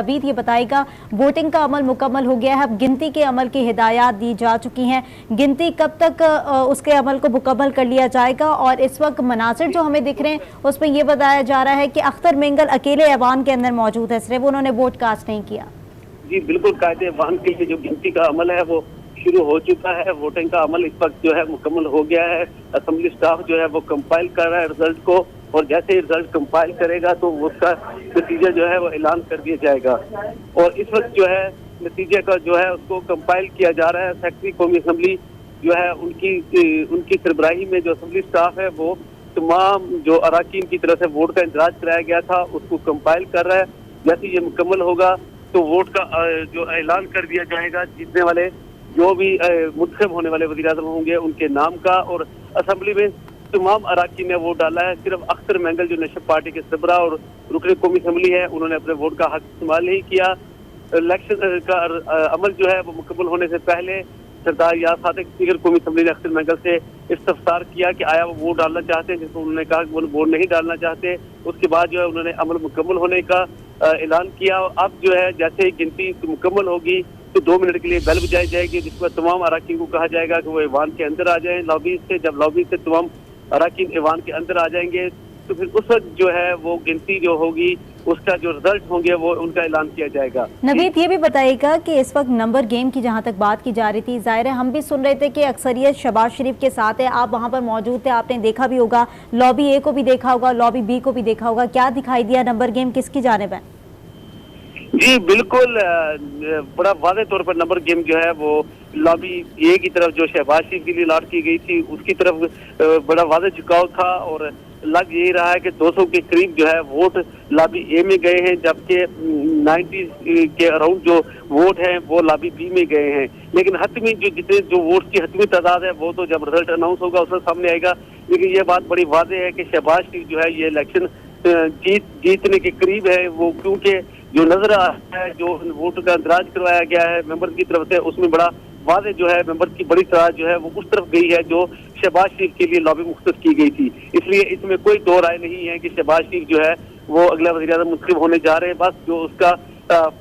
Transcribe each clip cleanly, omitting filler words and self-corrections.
नवीद ये बताएगा, वोटिंग का अमल मुकम्मल हो गया है, अब गिनती के अमल की हिदायत दी जा चुकी हैं। गिनती कब तक उसके अमल को मुकम्मल कर लिया जाएगा? और इस वक्त मनासिर जो हमें दिख रहे हैं उसमें यह बताया जा रहा है कि अख्तर मेंगल अकेले ऐवान के अंदर मौजूद है, सिर्फ उन्होंने वोट कास्ट नहीं किया। जी बिल्कुल, कायदे ऐवान के लिए जो गिनती का अमल है वो शुरू हो चुका है। वोटिंग का अमल इस वक्त जो है मुकम्मल हो गया है। असेंबली स्टाफ जो है वो कंपाइल कर रहा है रिजल्ट को, और जैसे ही रिजल्ट कंपाइल करेगा तो उसका नतीजा जो है वो ऐलान कर दिया जाएगा। और इस वक्त जो है नतीजे का जो है उसको कंपाइल किया जा रहा है। सेक्रेटरी कौमी असेंबली जो है उनकी सरबराही में जो असेंबली स्टाफ है वो तमाम जो अराकीन की तरफ से वोट का इंतजाज कराया गया था उसको कंपाइल कर रहा है। जैसे ये मुकम्मल होगा तो वोट का जो ऐलान कर दिया जाएगा। जीतने वाले जो भी मुंतखब होने वाले वज़ीर-ए-आज़म होंगे उनके नाम का। और असेंबली में तमाम अराकीन ने वोट डाला है। सिर्फ अख्तर मेंगल जो नेशनल पार्टी के सरबरा और रुकन कौमी असेंबली है उन्होंने अपने वोट का हक इस्तेमाल नहीं किया। इलेक्शन का अमल जो है वो मुकम्मल होने से पहले सरदार याद सादिक स्पीकर कौमी असेंबली ने अख्तर मेंगल से इस्तफसार किया कि आया वो वोट डालना चाहते हैं, जिसको उन्होंने कहा कि वो वोट नहीं डालना चाहते। उसके बाद जो है उन्होंने अमल मुकम्मल होने का ऐलान किया। अब जो है जैसे ही गिनती मुकम्मल होगी तो 2 मिनट के लिए बेल बजाई जाएगी, जिसके बाद तमाम अराकीन को कहा जाएगा कि वो ऐवान के अंदर आ जाएं लॉबी से। जब लॉबी से तमाम अराकीन ऐवान के अंदर आ जाएंगे तो फिर उस वक्त जो है वो गिनती जो होगी उसका जो रिजल्ट होंगे वो उनका ऐलान किया जाएगा। नवीद ये भी बताइएगा कि इस वक्त नंबर गेम की जहां तक बात की जा रही थी, जाहिर है हम भी सुन रहे थे कि अक्सरियत शहबाज शरीफ के साथ है, आप वहां पर मौजूद थे, आपने देखा भी होगा, लॉबी ए को भी देखा होगा, लॉबी बी को भी देखा होगा, क्या दिखाई दिया? नंबर गेम किसकी जानिब है? जी बिल्कुल, बड़ा वाज़ेह तौर पर नंबर गेम जो है वो लॉबी ए की तरफ जो शहबाज शरीफ के लिए अलॉट की गई थी उसकी तरफ बड़ा वाज़ेह झुकाव था। और लग यही रहा है कि 200 के करीब जो है वोट लॉबी ए में गए हैं, जबकि 90 के अराउंड जो वोट हैं वो लॉबी बी में गए हैं। लेकिन हतमी जितने जो वोट की हतमी तादाद है वो तो जब रिजल्ट अनाउंस होगा उसमें सामने आएगा। लेकिन ये बात बड़ी वाज़ेह है कि शहबाज शरीफ जो है ये इलेक्शन जीतने के करीब है। वो क्योंकि जो नजर आ रहा है जो वोट का इंतजाज करवाया गया है मेंबर की तरफ से उसमें बड़ा वाज़ेह जो है मेंबर की बड़ी तादाद जो है वो उस तरफ गई है जो शहबाज शरीफ के लिए लॉबी मुख्तस की गई थी। इसलिए इसमें कोई दो राय नहीं है कि शहबाज शरीफ जो है वो अगला वज़ीर-ए-आज़म मुंतखब होने जा रहे हैं। बस जो उसका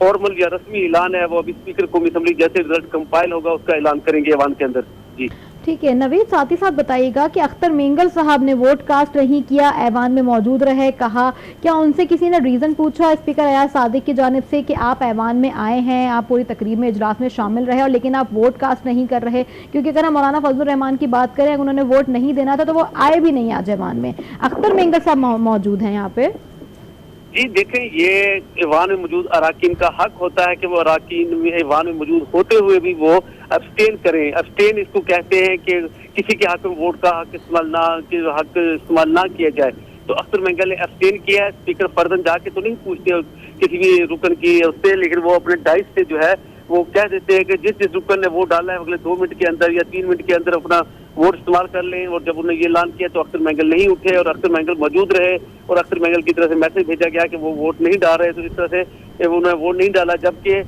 फॉर्मल या रस्मी ऐलान है वो अभी स्पीकर कौमी असेंबली जैसे रिजल्ट कंपाइल होगा उसका ऐलान करेंगे ऐवान के अंदर। जी ठीक है नवीद, साथ ही साथ बताइएगा कि अख्तर मेंगल साहब ने वोट कास्ट नहीं किया, ऐवान में मौजूद रहे, कहा, क्या उनसे किसी ने रीजन पूछा स्पीकर अयाज सादिक की जानिब से कि आप ऐवान में आए हैं, आप पूरी तकरीब में इजलास में शामिल रहे और लेकिन आप वोट कास्ट नहीं कर रहे? क्योंकि अगर हम मौलाना फजलुर रहमान की बात करें, उन्होंने वोट नहीं देना था तो वो आए भी नहीं आज ऐवान में। अख्तर मेंगल साहब मौजूद हैं यहाँ पे। जी देखें, ये ऐवान में मौजूद अराकीन का हक होता है कि वो अराकीन में ऐवान में मौजूद होते हुए भी वो अब्सटेन करें। अब्सटेन इसको कहते हैं कि किसी के हक में वोट का हक इस्तेमाल ना किया जाए। तो अख्तर मेंगल ने अब्सटेन किया है। स्पीकर फर्दन जाके तो नहीं पूछते किसी भी रुकन की उससे, लेकिन वो अपने डाइस से जो है वो कह देते हैं कि जिस रुकन ने वोट डाला है अगले 2 मिनट के अंदर या 3 मिनट के अंदर अपना वोट इस्तेमाल कर लें। और जब उन्होंने ये ऐलान किया तो अख्तर मेंगल नहीं उठे और अख्तर मेंगल मौजूद रहे और अख्तर मेंगल की तरफ से मैसेज भेजा गया कि वो वोट नहीं डाल रहे। तो इस तरह से उन्होंने वोट नहीं डाला। जबकि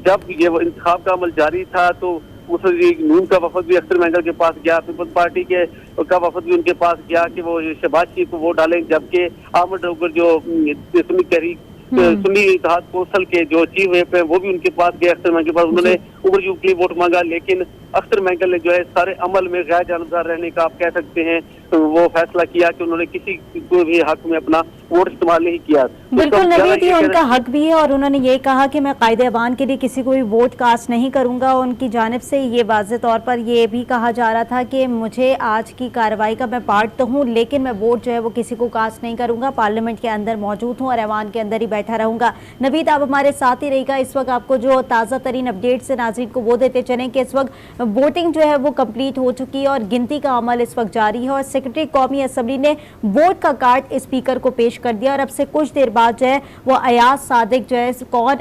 जब ये इंतखाब का अमल जारी था तो उस नून का वफद भी अख्तर मेंगल के पास गया, पीपल्स पार्टी के का वफद भी उनके पास गया कि वो शहबाज शरीफ को वोट डालें। जबकि अहमद रऊगर जो सुन्नी तहरीक सुन्नी इत्तेहाद कौंसल के जो चीफ व्हिप है वो भी उनके पास गए अख्तर मेंगल के पास, उन्होंने उमर यूब के लिए वोट मांगा। लेकिन अख्तर मेंगल ने जो है सारे अमल में गैर जानबदार रहने का आप कह सकते हैं वो फैसला किया कि उन्होंने किसी को भी हक में अपना वोट इस्तेमाल नहीं किया। बिल्कुल नवीद, ये उनका हक भी है और उन्होंने ये कहा कि मैं कायदे ऐवान के लिए किसी को भी वोट कास्ट नहीं करूंगा। उनकी जानिब से ये वाज़ेह तौर पर ये भी कहा जा रहा था कि मुझे आज की कार्रवाई का मैं पार्ट तो हूँ लेकिन मैं वोट जो है वो किसी को कास्ट नहीं करूंगा, पार्लियामेंट के अंदर मौजूद हूँ और ऐवान के अंदर ही बैठा रहूंगा। नवीद आप हमारे साथ ही रहेगा। इस वक्त आपको जो ताज़ा तरीन अपडेट से नाज़रीन को वो देते चलें कि इस वक्त वोटिंग जो है वो कंप्लीट हो चुकी है और गिनती का अमल इस वक्त जारी है और सेक्रेटरी कौमी असेंबली ने वोट का कार्ड स्पीकर को पेश कर दिया और अब से कुछ देर बाद जो है वो अयाज सादिक जो है कौन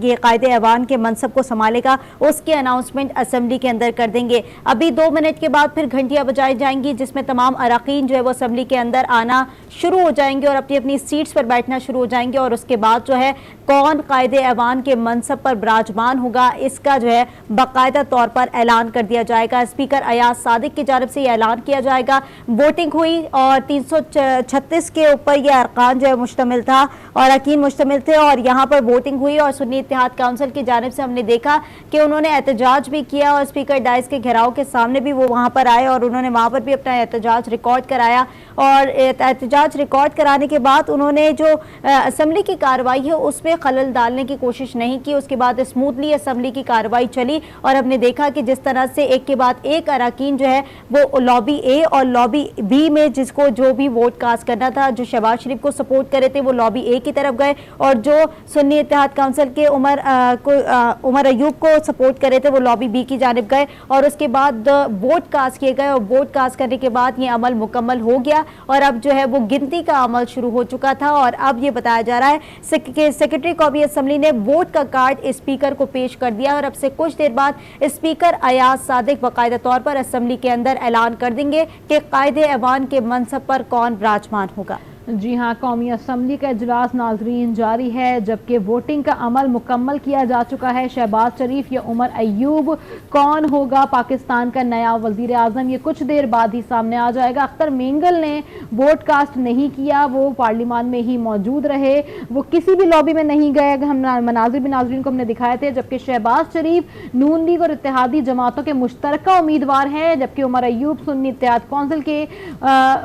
ये कायदे ऐवान के मनसब को संभालेगा उसकी अनाउंसमेंट असेंबली के अंदर कर देंगे। अभी 2 मिनट के बाद फिर घंटियां बजाई जाएंगी जिसमें तमाम अराकीन जो है वो असेंबली के अंदर आना शुरू हो जाएंगे और अपनी अपनी सीट्स पर बैठना शुरू हो जाएंगे और उसके बाद जो है कौन कायदे ऐवान के मनसब पर विराजमान होगा इसका जो है बाकायदा तौर पर ऐलान कर दिया जाएगा। स्पीकर अयाज सादिक की जानिब से यह ऐलान किया जाएगा वोटिंग हुई और 336 के ऊपर ये अरकान जो है मुश्तमिल था और अरकान मुश्तमिल थे और यहाँ पर वोटिंग हुई और सुन्नी इत्तेहाद काउंसिल की जानिब से हमने देखा कि उन्होंने एहतजाज भी किया और स्पीकर डाइस के घेराव के सामने भी वो वहाँ पर आए और उन्होंने वहाँ पर भी अपना एहतजाज रिकॉर्ड कराया और एहतजाज रिकॉर्ड कराने के बाद उन्होंने जो असम्बली की कार्रवाई है उसमें खलल डालने की कोशिश नहीं की। उसके बाद स्मूथली असम्बली की कार्रवाई चली और हमने देखा कि जिस तरह से एक के बाद एक अरकान जो है वो लॉबी ए और लॉबी बी में जिसको जो भी वोट कास्ट करना था, जो शहबाज शरीफ को सपोर्ट करे थे वो लॉबी ए की तरफ गए और जो सुन्नी इत्तेहाद काउंसिल के उमर अयूब को सपोर्ट करे थे वो लॉबी बी की जानिब गए और उसके बाद वोट कास्ट किए गए और वोट कास्ट करने के बाद ये अमल मुकम्मल हो गया और अब जो है वो गिनती का अमल शुरू हो चुका था और अब ये बताया जा रहा है कि सेक्रेटरी कौमी असम्बली ने वोट का कार्ड स्पीकर को पेश कर दिया और अब से कुछ देर बाद स्पीकर अयाज सादिक बाकायदा तौर पर असम्बली के अंदर ऐलान कर देंगे कि कायदे ऐवान के मनसब पर कौन विराजमान होगा। जी हाँ, कौमी असम्बली का इजलास नाजरीन जारी है, जबकि वोटिंग का अमल मुकम्मल किया जा चुका है। शहबाज शरीफ या उमर अयूब कौन होगा पाकिस्तान का नया वजीर आजम, ये कुछ देर बाद ही सामने आ जाएगा। अख्तर मेंगल ने वोट कास्ट नहीं किया, वो पार्लियामान में ही मौजूद रहे, वो किसी भी लॉबी में नहीं गए। हम मनाजिर भी नाजरीन को हमने दिखाए थे। जबकि शहबाज शरीफ नून लीग और इत्तेहादी जमातों के मुश्तरका उम्मीदवार हैं, जबकि उमर अयूब सुन्नी इत्तेहाद कौंसिल के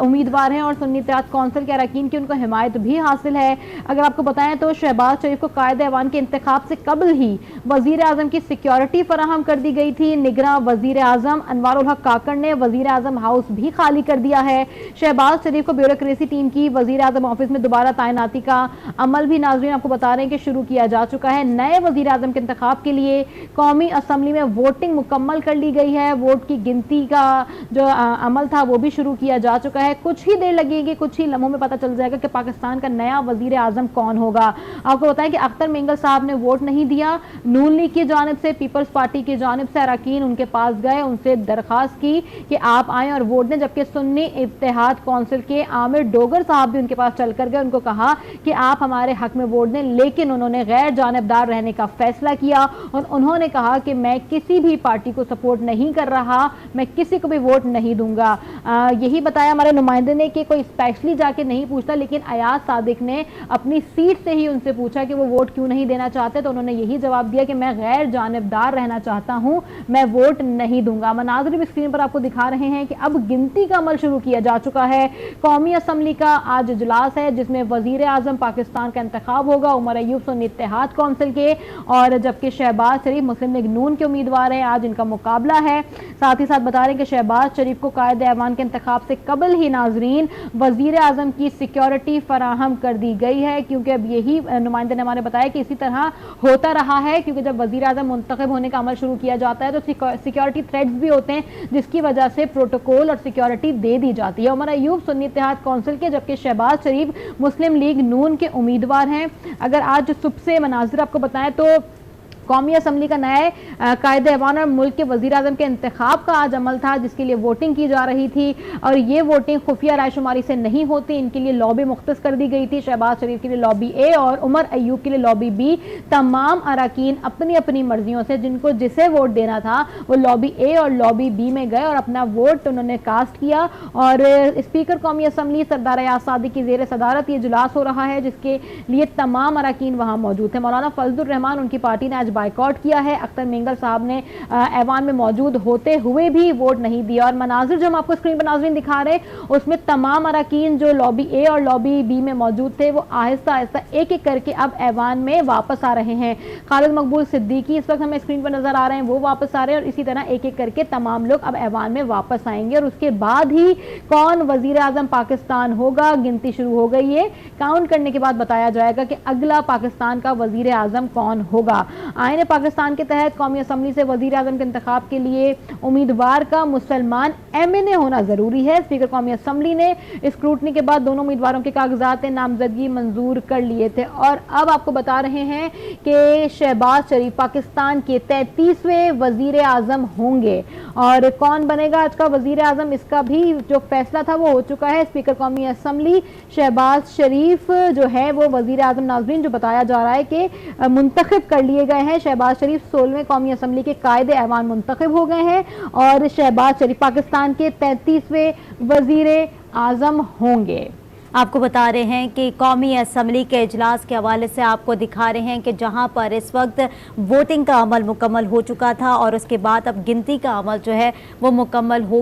उम्मीदवार हैं और सुन्नी इत्तेहाद कौंसिल के की उनको हिमायत भी हासिल है। अगर आपको बताएं तो शहबाज शरीफ को कायदे ऐवान के इंतखाब से कबल ही वजीर आजम की सिक्योरिटी फराहम कर दी गई थी। निगरां वजीर आजम अनवार उल हक काकड़ ने वजीर आजम हाउस भी खाली कर दिया है। शहबाज शरीफ को ब्यूरोक्रेसी टीम की वजीर आजम ऑफिस में दोबारा तैनाती का अमल भी नाजरीन आपको बता रहे हैं कि शुरू किया जा चुका है। नए वजीर आजम के इंतखाब के लिए कौमी असम्बली में वोटिंग मुकम्मल कर ली गई है। वोट की गिनती का जो अमल था वो भी शुरू किया जा चुका है। कुछ ही देर लगेगी, कुछ ही लम्हों में पता चल जाएगा कि पाकिस्तान का नया वजीर आजम कौन होगा। आपको बताएं कि अख्तर मेंगल साहब ने वोट नहीं दिया। नून लीग की जानिब से, पीपल्स पार्टी की जानिब से अरकान उनके पास गए, उनसे दरखास्त की कि आप आए और वोट दें, जबकि सुन्नी इत्तेहाद कौंसिल के आमिर डोगर साहब भी उनके पास चल कर गए, उनको कहा कि आप हमारे हक में वोट दें, लेकिन उन्होंने गैर जानिबदार रहने का फैसला किया और उन्होंने कहा कि मैं किसी भी पार्टी को सपोर्ट नहीं कर रहा, मैं किसी को भी वोट नहीं दूंगा। यही बताया हमारे नुमाइंदे ने कि कोई स्पेशली जाके नहीं पूछता, लेकिन अयाज सादिक ने अपनी सीट से ही उनसे पूछा कि वो वोट क्यों नहीं देना चाहते, तो उन्होंने यही जवाब दिया कि मैं गैर जानिबदार रहना चाहता हूं, मैं वोट नहीं दूंगा। मनाज़िर भी स्क्रीन पर आपको दिखा रहे हैं कि अब गिनती का अमल शुरू किया जा चुका है। कौमी असम्बली का आज इजलास है जिसमें वजीर आजम पाकिस्तान का इंतखाब होगा, उमर अयूब सुन्नी इत्तेहाद कौंसिल के, और जबकि शहबाज शरीफ मुस्लिम लीग नून के उम्मीदवार हैं, आज इनका मुकाबला है। साथ ही साथ बता रहे हैं कि शहबाज शरीफ को कायदे ऐवान के इंतखाब से कबल ही नाजरीन वजीर आजम की सिक्योरिटी फराहम कर दी गई है, क्योंकि अब यही नुमाइंदे ने हमारे बताया कि इसी तरह होता रहा है, क्योंकि जब वजीर आजम मुंतखब होने का अमल शुरू किया जाता है तो सिक्योरिटी थ्रेट्स भी होते हैं, जिसकी वजह से प्रोटोकॉल और सिक्योरिटी दे दी जाती है। उमर अयूब सुन्नी इत्तेहाद कौंसिल के, जबकि शहबाज शरीफ मुस्लिम लीग नून के उम्मीदवार हैं। अगर आज सुबह से मनाजिर आपको बताएं तो कौमी असम्बली का नया कायदे ऐवान और मुल्क के वजीर आजम के इंतखाब का आज अमल था, जिसके लिए वोटिंग की जा रही थी, और ये वोटिंग खुफिया रायशुमारी से नहीं होती, इनके लिए लॉबी मुख्तस कर दी गई थी। शहबाज शरीफ के लिए लॉबी ए और उमर अयूब के लिए लॉबी बी। तमाम अरकान अपनी अपनी मर्जियों से जिनको जिसे वोट देना था वो लॉबी ए और लॉबी बी में गए और अपना वोट उन्होंने कास्ट किया। और स्पीकर कौमी असम्बली सरदार अयाज सादिक की जेर सदारत ये इजलास हो रहा है, जिसके लिए तमाम अरकान वहाँ मौजूद थे। मौलाना फजलुर रहमान उनकी पार्टी ने आज बाइकआउट किया है। अख्तर मेंगल साहब ने ऐवान में मौजूद होते हुए भी वोट नहीं दिया। और मनाजिर जो हम आपको स्क्रीन पर नाज़रीन दिखा रहे हैं उसमें तमाम अरकान जो लॉबी ए और लॉबी बी में मौजूद थे वो आहिस्ता आहिस्ता एक एक करके अब ऐवान में वापस आ रहे हैं। खालिद मकबूल सिद्दीकी इस वक्त हमें स्क्रीन पर नजर आ रहे हैं, वो वापस आ रहे हैं, और इसी तरह एक एक करके तमाम लोग अब ऐवान में वापस आएंगे। और उसके बाद ही कौन वजीर आजम पाकिस्तान होगा, गिनती शुरू हो गई है। काउंट करने के बाद बताया जाएगा कि अगला पाकिस्तान का वजीर आजम कौन होगा। आईने पाकिस्तान के तहत कौमी असम्बली से वजीर आजम के इंतखाब के लिए उम्मीदवार का मुसलमान MNA होना जरूरी है। स्पीकर कौमी असम्बली ने स्क्रूटनी के बाद दोनों उम्मीदवारों के कागजात नामजदगी मंजूर कर लिए थे। और अब आपको बता रहे हैं कि शहबाज शरीफ पाकिस्तान के 33वें वजीर आजम होंगे, और कौन बनेगा आज का वजीर आजम इसका भी जो फैसला था वो हो चुका है। स्पीकर कौमी असम्बली शहबाज शरीफ जो है वो वजीर आजम नाजरीन जो बताया जा रहा है कि मुंतखब कर लिए गए हैं। है शहबाज शरीफ 16वें कौमी असम्बली के कायदे ऐवान मुंतखब हो गए हैं और शहबाज शरीफ पाकिस्तान के 33वें वजीर आजम होंगे। आपको बता रहे हैं कि कौमी असम्बली के इजलास के हवाले से आपको दिखा रहे हैं कि जहां पर इस वक्त वोटिंग का अमल मुकम्मल हो चुका था और उसके बाद अब गिनती का अमल जो है वो मुकम्मल हो